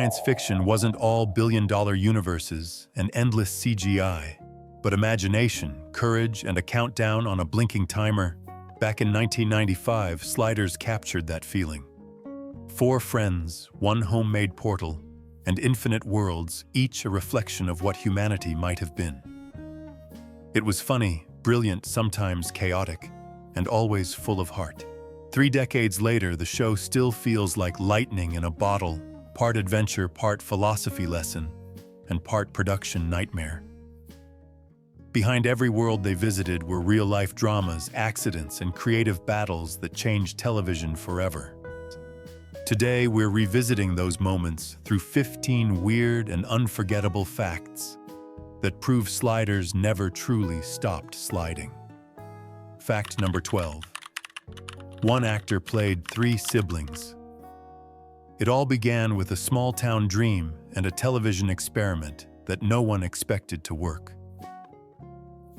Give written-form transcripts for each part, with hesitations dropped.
Science fiction wasn't all billion-dollar universes and endless CGI, but imagination, courage, and a countdown on a blinking timer. Back in 1995, Sliders captured that feeling. 4 friends, 1 homemade portal, and infinite worlds, each a reflection of what humanity might have been. It was funny, brilliant, sometimes chaotic, and always full of heart. 3 decades later, the show still feels like lightning in a bottle, part adventure, part philosophy lesson, and part production nightmare. Behind every world they visited were real-life dramas, accidents, and creative battles that changed television forever. Today, we're revisiting those moments through 15 weird and unforgettable facts that prove Sliders never truly stopped sliding. Fact number 12. 1 actor played 3 siblings. It all began with a small-town dream and a television experiment that no one expected to work.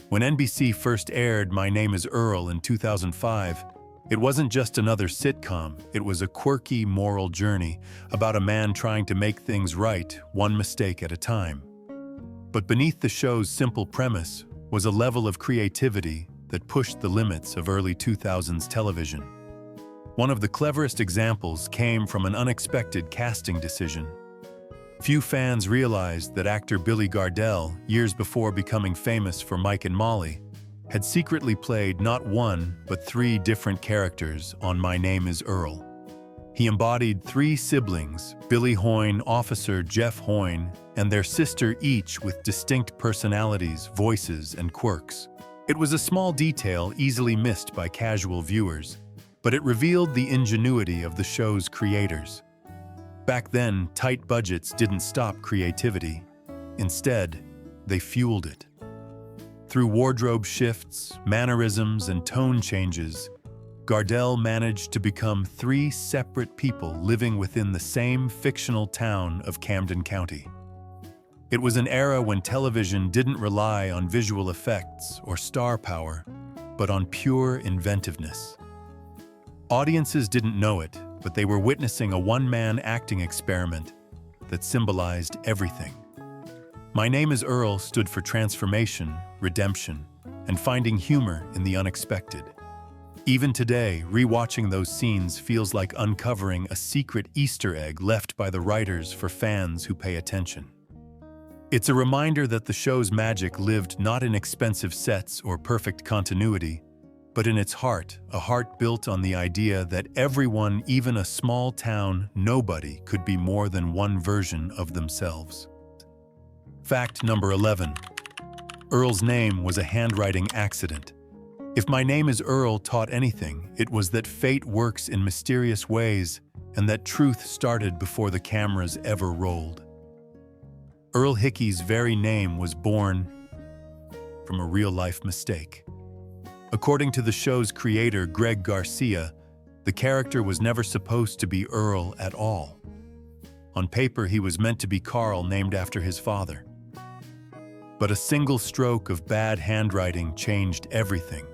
When NBC first aired My Name is Earl in 2005, it wasn't just another sitcom, it was a quirky moral journey about a man trying to make things right, one mistake at a time. But beneath the show's simple premise was a level of creativity that pushed the limits of early 2000s television. One of the cleverest examples came from an unexpected casting decision. Few fans realized that actor Billy Gardell, years before becoming famous for Mike and Molly, had secretly played not 1 but 3 different characters on My Name is Earl. He embodied 3 siblings, Billy Hoyne, Officer Jeff Hoyne, and their sister, each with distinct personalities, voices, and quirks. It was a small detail easily missed by casual viewers, but it revealed the ingenuity of the show's creators. Back then, tight budgets didn't stop creativity. Instead, they fueled it. Through wardrobe shifts, mannerisms, and tone changes, Gardell managed to become 3 separate people living within the same fictional town of Camden County. It was an era when television didn't rely on visual effects or star power, but on pure inventiveness. Audiences didn't know it, but they were witnessing a one-man acting experiment that symbolized everything. My Name is Earl stood for transformation, redemption, and finding humor in the unexpected. Even today, rewatching those scenes feels like uncovering a secret Easter egg left by the writers for fans who pay attention. It's a reminder that the show's magic lived not in expensive sets or perfect continuity, but in its heart, a heart built on the idea that everyone, even a small town nobody, could be more than one version of themselves. Fact number 11. Earl's name was a handwriting accident. If My Name is Earl taught anything, it was that fate works in mysterious ways and that truth started before the cameras ever rolled. Earl Hickey's very name was born from a real-life mistake. According to the show's creator, Greg Garcia, the character was never supposed to be Earl at all. On paper, he was meant to be Carl, named after his father. But a single stroke of bad handwriting changed everything.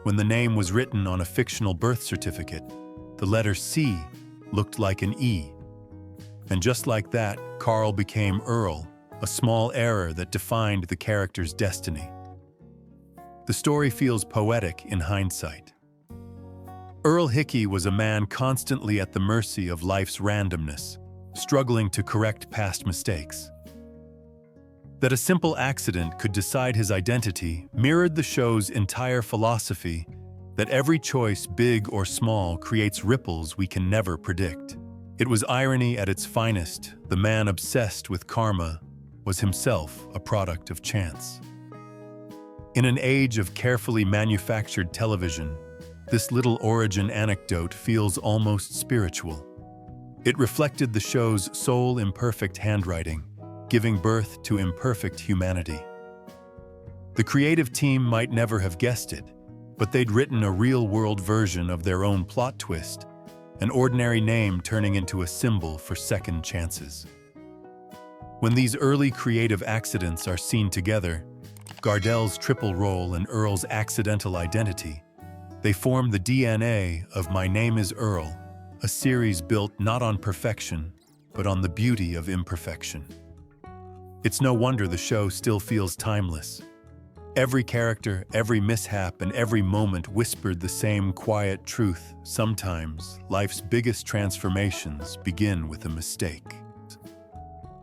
When the name was written on a fictional birth certificate, the letter C looked like an E. And just like that, Carl became Earl, a small error that defined the character's destiny. The story feels poetic in hindsight. Earl Hickey was a man constantly at the mercy of life's randomness, struggling to correct past mistakes. That a simple accident could decide his identity mirrored the show's entire philosophy that every choice, big or small, creates ripples we can never predict. It was irony at its finest. The man obsessed with karma was himself a product of chance. In an age of carefully manufactured television, this little origin anecdote feels almost spiritual. It reflected the show's soul imperfect handwriting, giving birth to imperfect humanity. The creative team might never have guessed it, but they'd written a real-world version of their own plot twist, an ordinary name turning into a symbol for second chances. When these early creative accidents are seen together, Gardell's triple role and Earl's accidental identity, they form the DNA of My Name is Earl, a series built not on perfection, but on the beauty of imperfection. It's no wonder the show still feels timeless. Every character, every mishap, and every moment whispered the same quiet truth. Sometimes, life's biggest transformations begin with a mistake.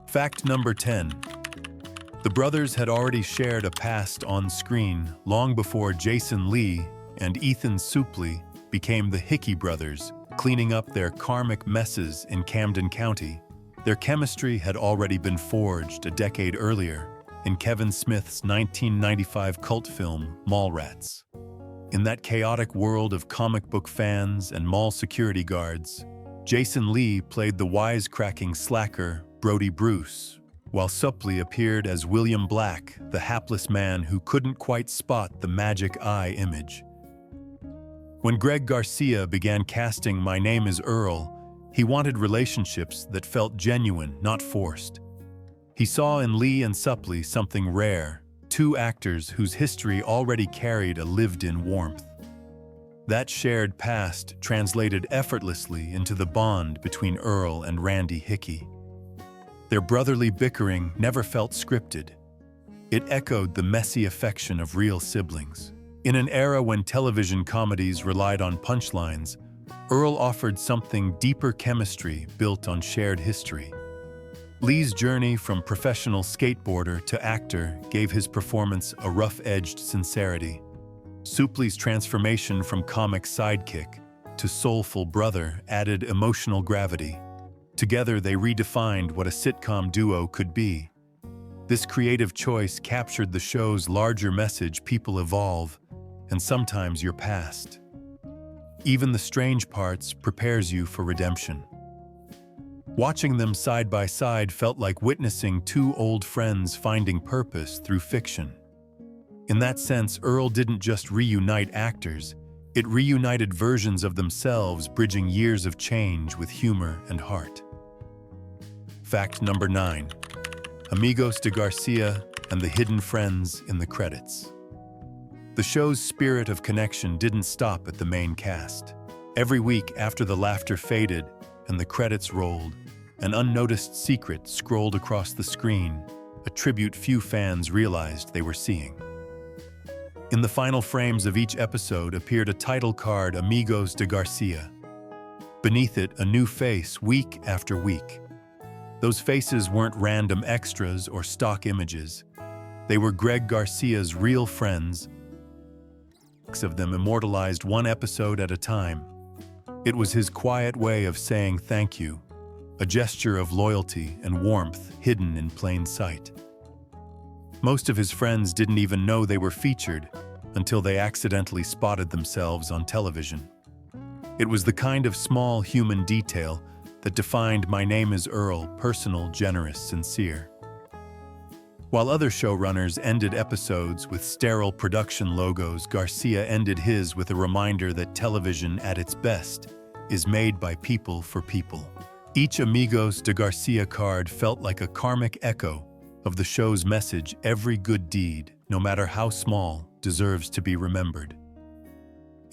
Fact number 10. The brothers had already shared a past on screen long before Jason Lee and Ethan Suplee became the Hickey brothers, cleaning up their karmic messes in Camden County. Their chemistry had already been forged a decade earlier in Kevin Smith's 1995 cult film, Mallrats. In that chaotic world of comic book fans and mall security guards, Jason Lee played the wisecracking slacker Brody Bruce, while Suplee appeared as William Black, the hapless man who couldn't quite spot the magic eye image. When Greg Garcia began casting My Name is Earl, he wanted relationships that felt genuine, not forced. He saw in Lee and Suplee something rare, two actors whose history already carried a lived-in warmth. That shared past translated effortlessly into the bond between Earl and Randy Hickey. Their brotherly bickering never felt scripted. It echoed the messy affection of real siblings. In an era when television comedies relied on punchlines, Earl offered something deeper: chemistry built on shared history. Lee's journey from professional skateboarder to actor gave his performance a rough-edged sincerity. Suplee's transformation from comic sidekick to soulful brother added emotional gravity. Together, they redefined what a sitcom duo could be. This creative choice captured the show's larger message: people evolve, and sometimes you're past. Even the strange parts prepares you for redemption. Watching them side by side felt like witnessing two old friends finding purpose through fiction. In that sense, Earl didn't just reunite actors, it reunited versions of themselves, bridging years of change with humor and heart. Fact number 9. Amigos de Garcia and the hidden friends in the credits. The show's spirit of connection didn't stop at the main cast. Every week after the laughter faded and the credits rolled, an unnoticed secret scrolled across the screen, a tribute few fans realized they were seeing. In the final frames of each episode appeared a title card, Amigos de Garcia. Beneath it, a new face week after week. Those faces weren't random extras or stock images. They were Greg Garcia's real friends, of them immortalized one episode at a time. It was his quiet way of saying thank you, a gesture of loyalty and warmth hidden in plain sight. Most of his friends didn't even know they were featured until they accidentally spotted themselves on television. It was the kind of small human detail that defined My Name is Earl: personal, generous, sincere. While other showrunners ended episodes with sterile production logos, Garcia ended his with a reminder that television at its best is made by people for people. Each Amigos de Garcia card felt like a karmic echo of the show's message: every good deed, no matter how small, deserves to be remembered.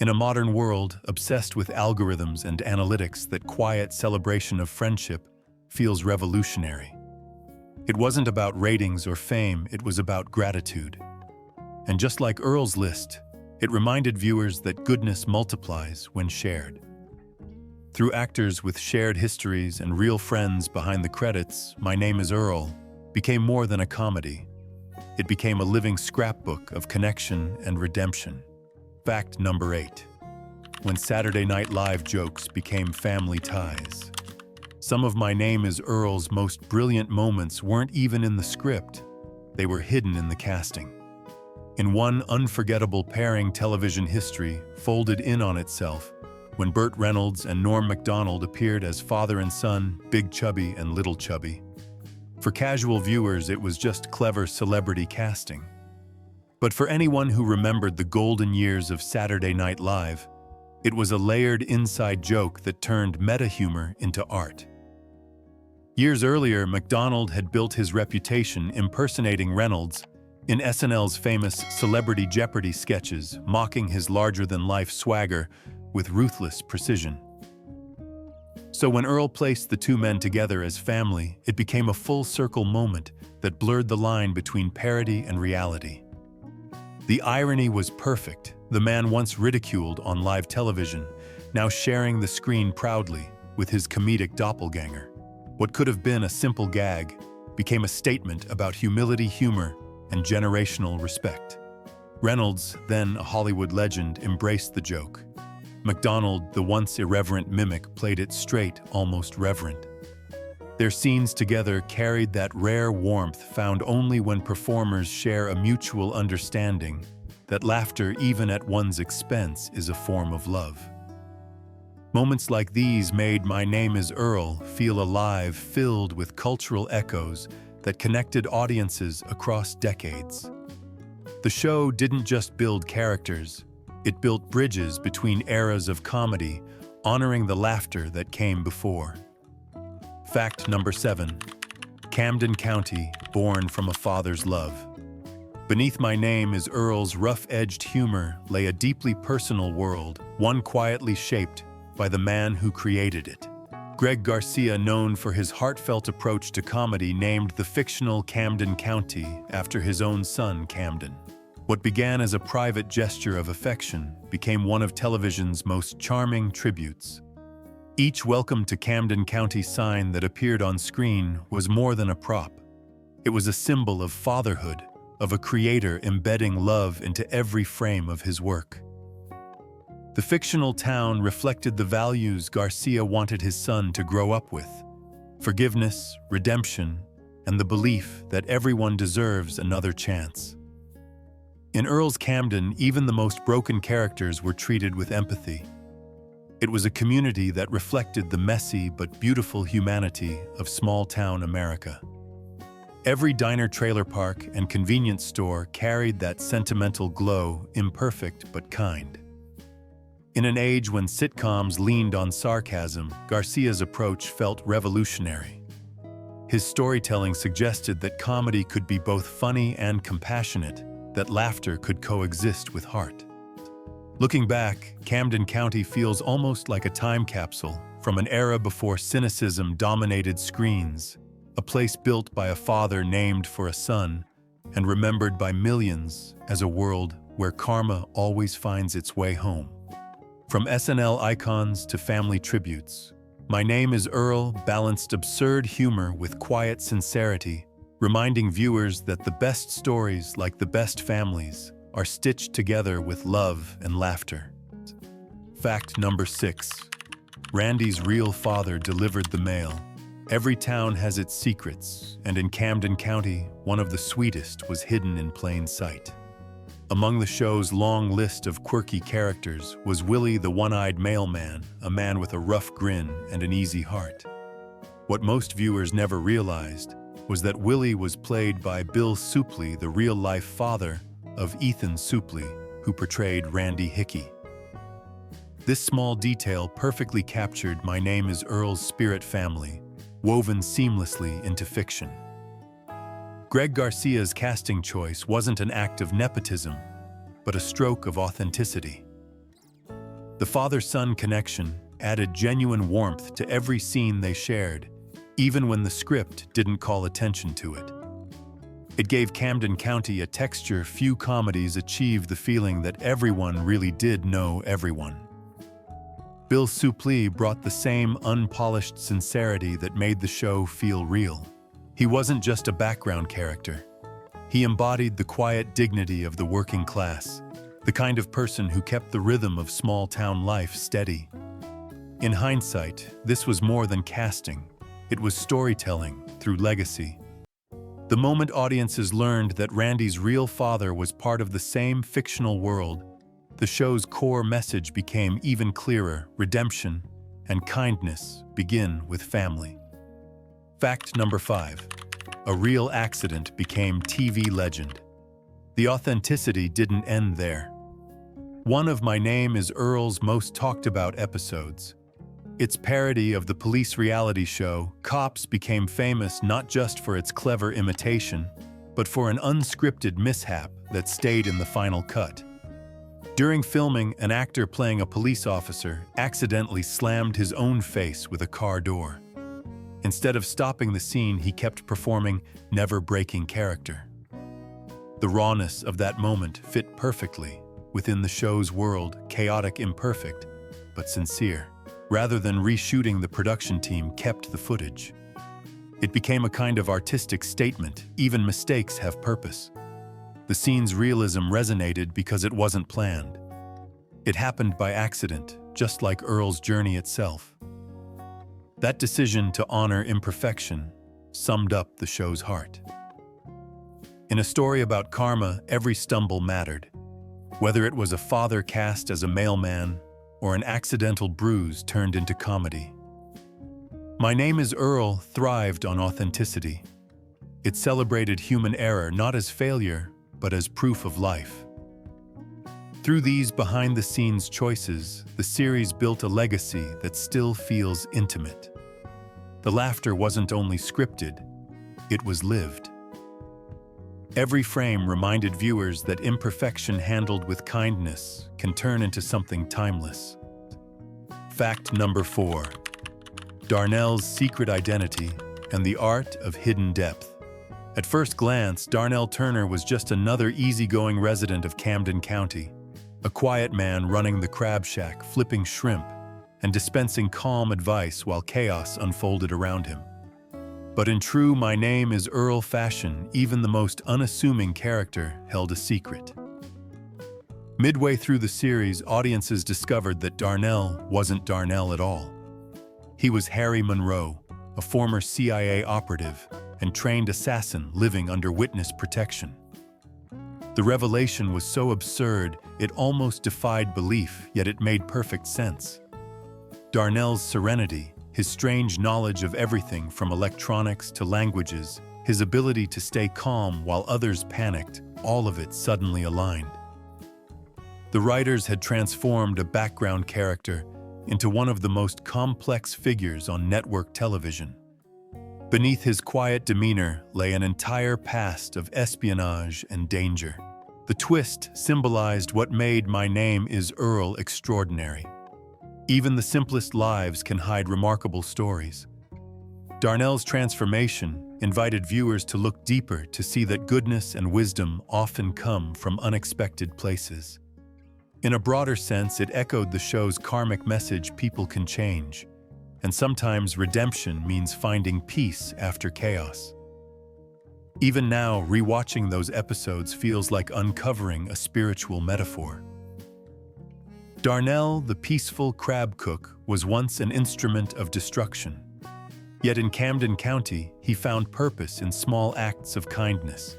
In a modern world obsessed with algorithms and analytics, that quiet celebration of friendship feels revolutionary. It wasn't about ratings or fame, it was about gratitude. And just like Earl's list, it reminded viewers that goodness multiplies when shared. Through actors with shared histories and real friends behind the credits, My Name is Earl became more than a comedy. It became a living scrapbook of connection and redemption. Fact number 8. When Saturday Night Live jokes became family ties. Some of My Name is Earl's most brilliant moments weren't even in the script. They were hidden in the casting. In one unforgettable pairing television history folded in on itself when Burt Reynolds and Norm Macdonald appeared as father and son, Big Chubby and Little Chubby. For casual viewers, it was just clever celebrity casting. But for anyone who remembered the golden years of Saturday Night Live, it was a layered inside joke that turned meta-humor into art. Years earlier, Macdonald had built his reputation impersonating Reynolds in SNL's famous Celebrity Jeopardy sketches, mocking his larger-than-life swagger with ruthless precision. So when Earl placed the two men together as family, it became a full-circle moment that blurred the line between parody and reality. The irony was perfect. The man once ridiculed on live television, now sharing the screen proudly with his comedic doppelganger. What could have been a simple gag became a statement about humility, humor, and generational respect. Reynolds, then a Hollywood legend, embraced the joke. MacDonald, the once irreverent mimic, played it straight, almost reverent. Their scenes together carried that rare warmth found only when performers share a mutual understanding that laughter, even at one's expense, is a form of love. Moments like these made My Name is Earl feel alive, filled with cultural echoes that connected audiences across decades. The show didn't just build characters, it built bridges between eras of comedy, honoring the laughter that came before. Fact number 7. Camden County, born from a father's love. Beneath My Name is Earl's rough-edged humor lay a deeply personal world, one quietly shaped by the man who created it. Greg Garcia, known for his heartfelt approach to comedy, named the fictional Camden County after his own son, Camden. What began as a private gesture of affection became one of television's most charming tributes. Each Welcome to Camden County sign that appeared on screen was more than a prop. It was a symbol of fatherhood, of a creator embedding love into every frame of his work. The fictional town reflected the values Garcia wanted his son to grow up with: forgiveness, redemption, and the belief that everyone deserves another chance. In Earl's Camden, even the most broken characters were treated with empathy. It was a community that reflected the messy but beautiful humanity of small-town America. Every diner, trailer park, and convenience store carried that sentimental glow, imperfect but kind. In an age when sitcoms leaned on sarcasm, Garcia's approach felt revolutionary. His storytelling suggested that comedy could be both funny and compassionate, that laughter could coexist with heart. Looking back, Camden County feels almost like a time capsule from an era before cynicism dominated screens, a place built by a father named for a son and remembered by millions as a world where karma always finds its way home. From SNL icons to family tributes, My Name is Earl balanced absurd humor with quiet sincerity, reminding viewers that the best stories, like the best families, are stitched together with love and laughter. Fact number 6. Randy's real father delivered the mail. Every town has its secrets, and in Camden County, one of the sweetest was hidden in plain sight. Among the show's long list of quirky characters was Willie the One-Eyed Mailman, a man with a rough grin and an easy heart. What most viewers never realized was that Willie was played by Bill Suplee, the real-life father of Ethan Suplee, who portrayed Randy Hickey. This small detail perfectly captured My Name is Earl's spirit family, woven seamlessly into fiction. Greg Garcia's casting choice wasn't an act of nepotism, but a stroke of authenticity. The father-son connection added genuine warmth to every scene they shared, even when the script didn't call attention to it. It gave Camden County a texture few comedies achieved, the feeling that everyone really did know everyone. Bill Suplee brought the same unpolished sincerity that made the show feel real. He wasn't just a background character. He embodied the quiet dignity of the working class, the kind of person who kept the rhythm of small-town life steady. In hindsight, this was more than casting. It was storytelling through legacy. The moment audiences learned that Randy's real father was part of the same fictional world, the show's core message became even clearer: redemption and kindness begin with family. Fact number 5. A real accident became TV legend. The authenticity didn't end there. One of My Name is Earl's most talked about episodes, its parody of the police reality show, Cops, became famous not just for its clever imitation, but for an unscripted mishap that stayed in the final cut. During filming, an actor playing a police officer accidentally slammed his own face with a car door. Instead of stopping the scene, he kept performing never-breaking character. The rawness of that moment fit perfectly within the show's world, chaotic, imperfect, but sincere. Rather than reshooting, the production team kept the footage. It became a kind of artistic statement. Even mistakes have purpose. The scene's realism resonated because it wasn't planned. It happened by accident, just like Earl's journey itself. That decision to honor imperfection summed up the show's heart. In a story about karma, every stumble mattered. Whether it was a father cast as a mailman or an accidental bruise turned into comedy. My Name is Earl thrived on authenticity. It celebrated human error not as failure, but as proof of life. Through these behind-the-scenes choices, the series built a legacy that still feels intimate. The laughter wasn't only scripted, it was lived. Every frame reminded viewers that imperfection handled with kindness can turn into something timeless. Fact number 4. Darnell's secret identity and the art of hidden depth. At first glance, Darnell Turner was just another easygoing resident of Camden County, a quiet man running the crab shack, flipping shrimp, and dispensing calm advice while chaos unfolded around him. But in true My Name is Earl fashion, even the most unassuming character held a secret. Midway through the series, audiences discovered that Darnell wasn't Darnell at all. He was Harry Monroe, a former CIA operative and trained assassin living under witness protection. The revelation was so absurd, it almost defied belief, yet it made perfect sense. Darnell's serenity, his strange knowledge of everything from electronics to languages, his ability to stay calm while others panicked, all of it suddenly aligned. The writers had transformed a background character into one of the most complex figures on network television. Beneath his quiet demeanor lay an entire past of espionage and danger. The twist symbolized what made My Name is Earl extraordinary. Even the simplest lives can hide remarkable stories. Darnell's transformation invited viewers to look deeper, to see that goodness and wisdom often come from unexpected places. In a broader sense, it echoed the show's karmic message: people can change, and sometimes redemption means finding peace after chaos. Even now, rewatching those episodes feels like uncovering a spiritual metaphor. Darnell, the peaceful crab cook, was once an instrument of destruction. Yet in Camden County, he found purpose in small acts of kindness.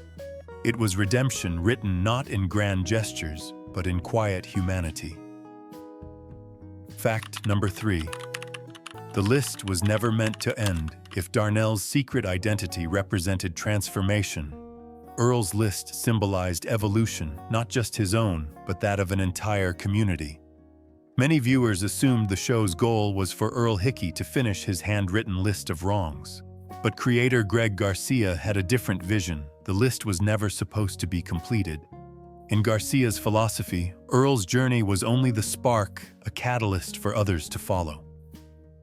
It was redemption written not in grand gestures, but in quiet humanity. Fact number 3. The list was never meant to end. If Darnell's secret identity represented transformation, Earl's list symbolized evolution, not just his own, but that of an entire community. Many viewers assumed the show's goal was for Earl Hickey to finish his handwritten list of wrongs. But creator Greg Garcia had a different vision. The list was never supposed to be completed. In Garcia's philosophy, Earl's journey was only the spark, a catalyst for others to follow.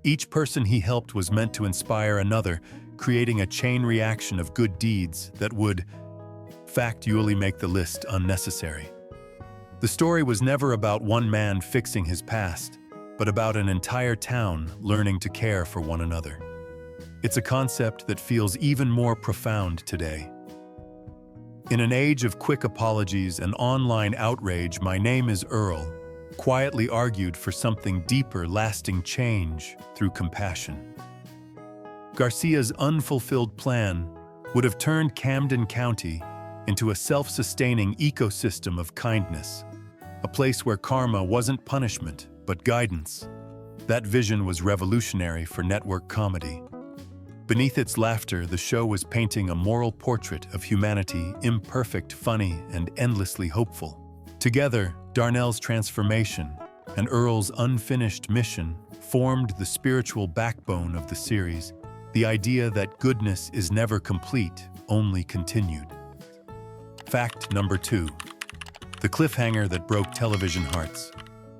Each person he helped was meant to inspire another, creating a chain reaction of good deeds that would, factually, make the list unnecessary. The story was never about one man fixing his past, but about an entire town learning to care for one another. It's a concept that feels even more profound today. In an age of quick apologies and online outrage, My Name is Earl quietly argued for something deeper, lasting change through compassion. Garcia's unfulfilled plan would have turned Camden County into a self-sustaining ecosystem of kindness, a place where karma wasn't punishment, but guidance. That vision was revolutionary for network comedy. Beneath its laughter, the show was painting a moral portrait of humanity, imperfect, funny, and endlessly hopeful. Together, Darnell's transformation and Earl's unfinished mission formed the spiritual backbone of the series, the idea that goodness is never complete, only continued. Fact number 2. The cliffhanger that broke television hearts.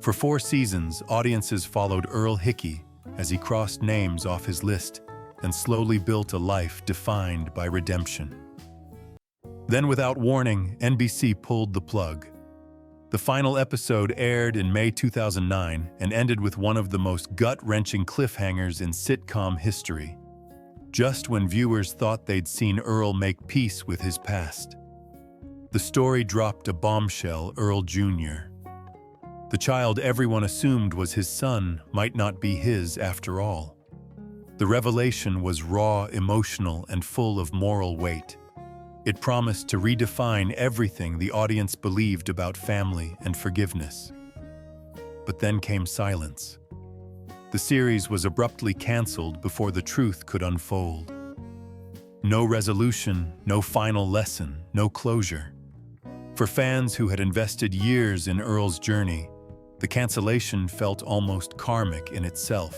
For 4 seasons, audiences followed Earl Hickey as he crossed names off his list and slowly built a life defined by redemption. Then, without warning, NBC pulled the plug. The final episode aired in May 2009 and ended with one of the most gut-wrenching cliffhangers in sitcom history. Just when viewers thought they'd seen Earl make peace with his past, the story dropped a bombshell. Earl Jr., the child everyone assumed was his son, might not be his after all. The revelation was raw, emotional, and full of moral weight. It promised to redefine everything the audience believed about family and forgiveness. But then came silence. The series was abruptly canceled before the truth could unfold. No resolution, no final lesson, no closure. For fans who had invested years in Earl's journey, the cancellation felt almost karmic in itself,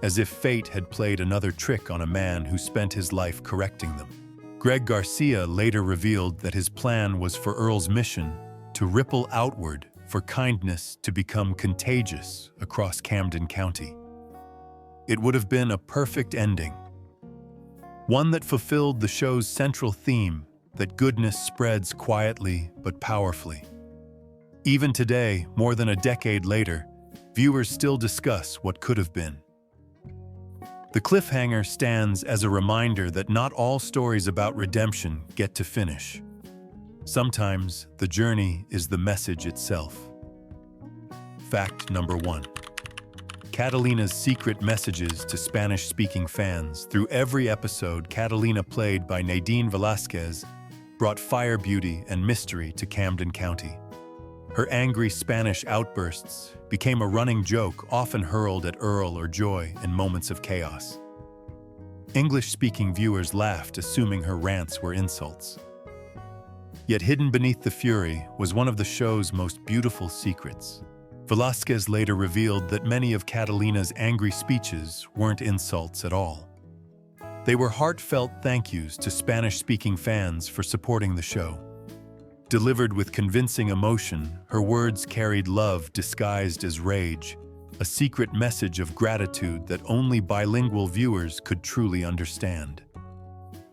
as if fate had played another trick on a man who spent his life correcting them. Greg Garcia later revealed that his plan was for Earl's mission to ripple outward, for kindness to become contagious across Camden County. It would have been a perfect ending, one that fulfilled the show's central theme, that goodness spreads quietly but powerfully. Even today, more than a decade later, viewers still discuss what could have been. The cliffhanger stands as a reminder that not all stories about redemption get to finish. Sometimes, the journey is the message itself. Fact number 1. Catalina's secret messages to Spanish-speaking fans. Through every episode, Catalina, played by Nadine Velázquez, brought fire, beauty, and mystery to Camden County. Her angry Spanish outbursts became a running joke, often hurled at Earl or Joy in moments of chaos. English-speaking viewers laughed, assuming her rants were insults. Yet hidden beneath the fury was one of the show's most beautiful secrets. Velázquez later revealed that many of Catalina's angry speeches weren't insults at all. They were heartfelt thank yous to Spanish-speaking fans for supporting the show. Delivered with convincing emotion, her words carried love disguised as rage, a secret message of gratitude that only bilingual viewers could truly understand.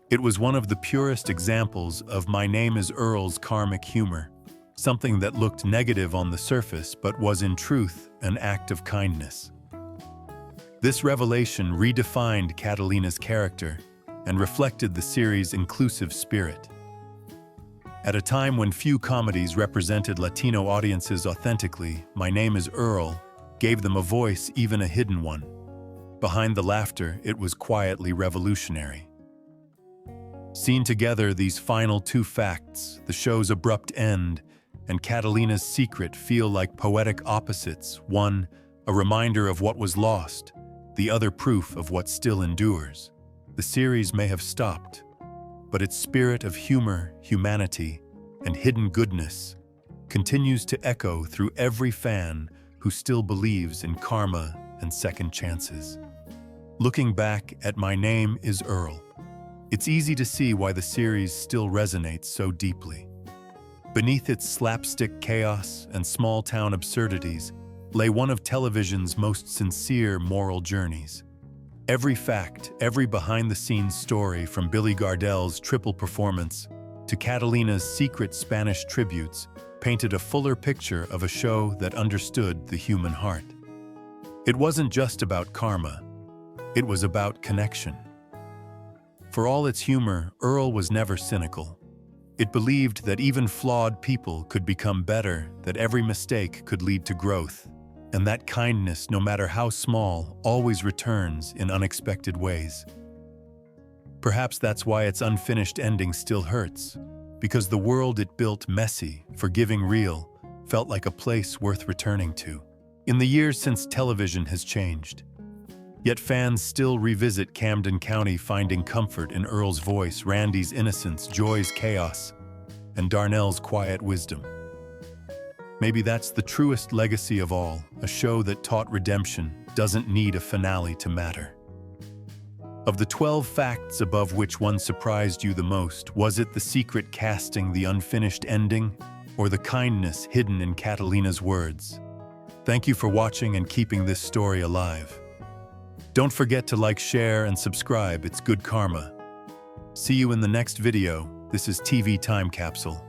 It was one of the purest examples of My Name is Earl's karmic humor, something that looked negative on the surface but was in truth an act of kindness. This revelation redefined Catalina's character and reflected the series' inclusive spirit. At a time when few comedies represented Latino audiences authentically, My Name is Earl gave them a voice, even a hidden one. Behind the laughter, it was quietly revolutionary. Seen together, these final 2 facts, the show's abrupt end and Catalina's secret, feel like poetic opposites. One, a reminder of what was lost, the other proof of what still endures. The series may have stopped, but its spirit of humor, humanity, and hidden goodness continues to echo through every fan who still believes in karma and second chances. Looking back at My Name is Earl, it's easy to see why the series still resonates so deeply. Beneath its slapstick chaos and small-town absurdities lay one of television's most sincere moral journeys. Every fact, every behind-the-scenes story, from Billy Gardell's triple performance to Catalina's secret Spanish tributes, painted a fuller picture of a show that understood the human heart. It wasn't just about karma, it was about connection. For all its humor, Earl was never cynical. It believed that even flawed people could become better, that every mistake could lead to growth, and that kindness, no matter how small, always returns in unexpected ways. Perhaps that's why its unfinished ending still hurts, because the world it built, messy, forgiving, real, felt like a place worth returning to. In the years since television has changed, yet fans still revisit Camden County, finding comfort in Earl's voice, Randy's innocence, Joy's chaos, and Darnell's quiet wisdom. Maybe that's the truest legacy of all, a show that taught redemption doesn't need a finale to matter. Of the 12 facts above, which one surprised you the most? Was it the secret casting, the unfinished ending, or the kindness hidden in Catalina's words. Thank you for watching and keeping this story alive. Don't forget to like, share, and subscribe. It's good karma. See you in the next video. This is TV Time Capsule.